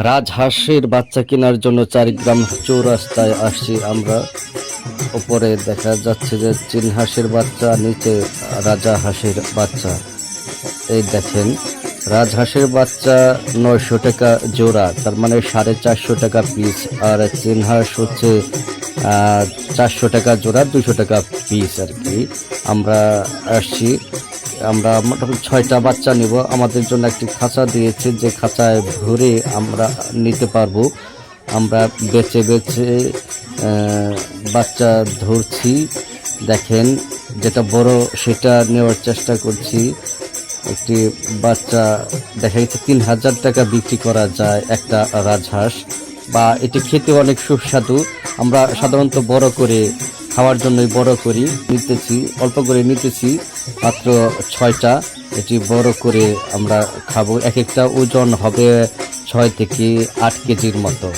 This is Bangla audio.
রাজহাঁসের বাচ্চা কেনার জন্য ৪ গ্রাম চৌরাস্তায় আসছি আমরা। উপরে দেখা যাচ্ছে যে চীন হাঁসের বাচ্চা, নিচে রাজা হাঁসের বাচ্চা। এই দেখেন, রাজহাঁসের বাচ্চা ৯০০ টাকা জোড়া, তার মানে 450 টাকা পিস। আর চীন হাঁস হচ্ছে 400 টাকা জোড়া, 200 টাকা পিস আর কি। আমরা আসছি, আমরা মোটামুটি 6টা বাচ্চা নিব। আমাদের জন্য একটি খাঁচা দিয়েছে, যে খাঁচায় ভরে আমরা নিতে পারবো। আমরা বেছে বেছে বাচ্চা ধরছি। দেখেন, যেটা বড় সেটা নেওয়ার চেষ্টা করছি। একটি বাচ্চা দেখা গেছে 3000 টাকা বিক্রি করা যায় একটা রাজহাঁস, বা এটি খেতে অনেক সুস্বাদু। আমরা সাধারণত বড় করে খাওয়ার জন্যই বড় করি, নিতেছি অল্প করে নিতেছি, মাত্র 6টা। এটি বড় করে আমরা খাবো। এক একটা ওজন হবে 6 থেকে 8 কেজির মতো।